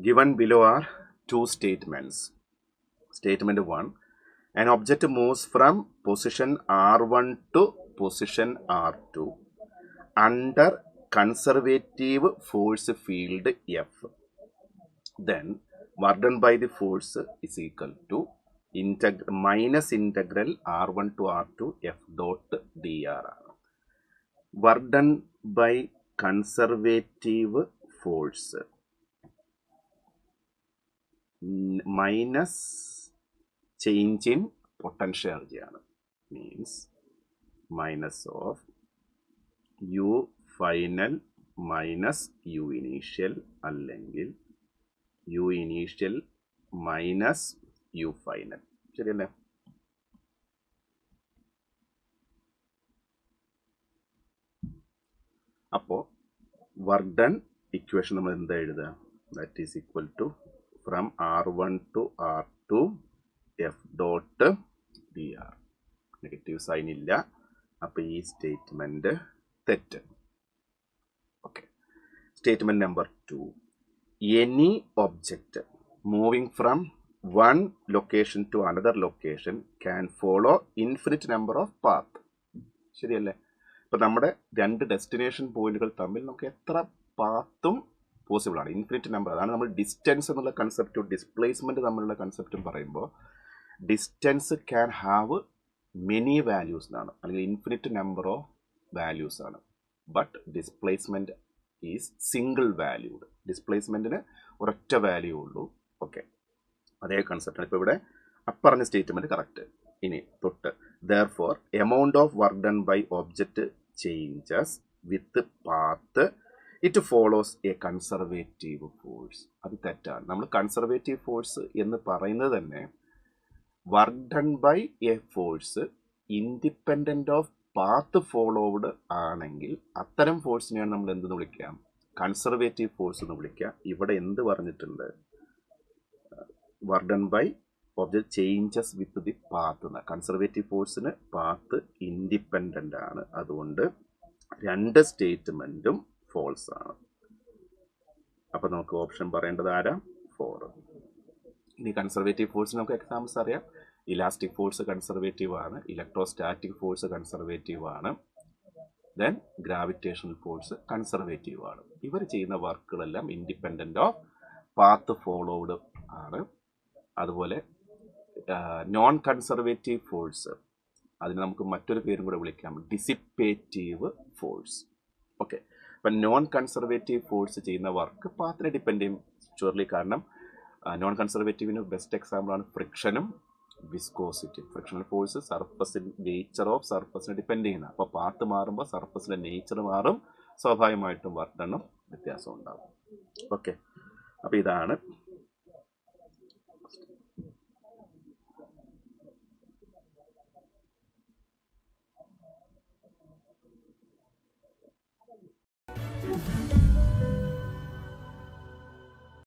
Given below are two statements. Statement 1. An object moves from position R1 to position R2 under conservative force field F. Then work done by the force is equal to minus integral R1 to R2 F dot dr. Work done by conservative force minus change in potential energy means minus of U final minus U initial അല്ലെങ്കിൽ U initial minus U final. ശരിയല്ലേ? അപ്പോൾ work done equation നമ്മൾ എന്താ എഴുതുക? That is equal to from R1 to R2 F dot dr. Negative sign ഇല്ല. അപ്പോൾ ഈ statement തെറ്റ്. Okay. Statement number 2. Any object moving from one location to another location can follow infinite number of path. ശരിയല്ലേ? ഇപ്പം നമ്മുടെ രണ്ട് destination പോയിന്റുകൾ തമ്മിൽ നമുക്ക് എത്ര പാത്തും പോസിബിൾ ആണ്. Infinite number. അതാണ് നമ്മൾ ഡിസ്റ്റൻസ് എന്നുള്ള കൺസെപ്റ്റും ഡിസ്പ്ലേസ്മെന്റ് തമ്മിലുള്ള കൺസെപ്റ്റും പറയുമ്പോൾ distance can have many values എന്നാണ്, അല്ലെങ്കിൽ ഇൻഫിനിറ്റ് നമ്പർ ഓഫ് വാല്യൂസ് ആണ്. But displacement is single valued. ഡിസ്പ്ലേസ്മെന്റിന് ഒരൊറ്റ വാല്യൂ ഉള്ളൂ. ഓക്കെ, അതേ കൺസെപ്റ്റാണ്. ഇപ്പോൾ ഇവിടെ അപ്പറഞ്ഞ സ്റ്റേറ്റ്മെന്റ് കറക്റ്റ്. ഇനി തൊട്ട് therefore amount of work done by object changes with path it follows a conservative force. അത് തെറ്റാണ്. നമ്മൾ കൺസർവേറ്റീവ് ഫോഴ്സ് എന്ന് പറയുന്നത് തന്നെ work done by a force independent of path followed ആണെങ്കിൽ അത്തരം ഫോഴ്സിനെയാണ് നമ്മൾ എന്തെന്ന് വിളിക്കാം? കൺസർവേറ്റീവ് ഫോഴ്സ് എന്ന് വിളിക്കുക. ഇവിടെ എന്ത് പറഞ്ഞിട്ടുണ്ട്? Work done by object changes with the path എന്ന. കൺസർവേറ്റീവ് ഫോഴ്സിന് പാത്ത് ഇൻഡിപെൻഡൻ്റ് ആണ്. അതുകൊണ്ട് രണ്ട് സ്റ്റേറ്റ്മെൻറ്റും ഫോൾസ് ആണ്. അപ്പം നമുക്ക് ഓപ്ഷൻ പറയേണ്ടത് ആരാ? 4. ഇനി കൺസർവേറ്റീവ് ഫോഴ്സിന് നമുക്ക് എക്സാമ്പിൾസ് അറിയാം. ഇലാസ്റ്റിക് ഫോഴ്സ് കൺസർവേറ്റീവ് ആണ്, ഇലക്ട്രോസ്റ്റാറ്റിക് ഫോഴ്സ് കൺസർവേറ്റീവ് ആണ്, ദെൻ ഗ്രാവിറ്റേഷണൽ ഫോഴ്സ് കൺസർവേറ്റീവ് ആണ്. ഇവർ ചെയ്യുന്ന വർക്കുകളെല്ലാം ഇൻഡിപെൻഡൻ്റ് ഓഫ് പാത്ത് ഫോളോവ്ഡ് ആണ്. അതുപോലെ നോൺ കൺസർവേറ്റീവ് ഫോഴ്സ്, അതിന് നമുക്ക് മറ്റൊരു പേരും കൂടെ വിളിക്കാം, ഡിസിപ്പേറ്റീവ് ഫോഴ്സ്. ഓക്കെ, അപ്പം നോൺ കൺസർവേറ്റീവ് ഫോഴ്സ് ചെയ്യുന്ന വർക്ക് പാത്തിനെ ഡിപ്പെൻഡ് ചെയ്യും ഷുവർലി. കാരണം നോൺ കൺസർവേറ്റീവിന് ബെസ്റ്റ് എക്സാമ്പിളാണ് ഫ്രിക്ഷനും വിസ്കോസിറ്റി. ഫ്രിക്ഷണൽ ഫോഴ്സ് സർഫസിൻ്റെ നേച്ചർ ഓഫ് സർഫസിനെ ഡിപ്പെൻഡ് ചെയ്യുന്ന. അപ്പോൾ പാത്ത് മാറുമ്പോൾ സർഫസിൻ്റെ നേച്ചർ മാറും, സ്വാഭാവികമായിട്ടും വർക്ക് ഡണ്ണും വ്യത്യാസം ഉണ്ടാകും. ഓക്കെ, അപ്പോൾ ഇതാണ്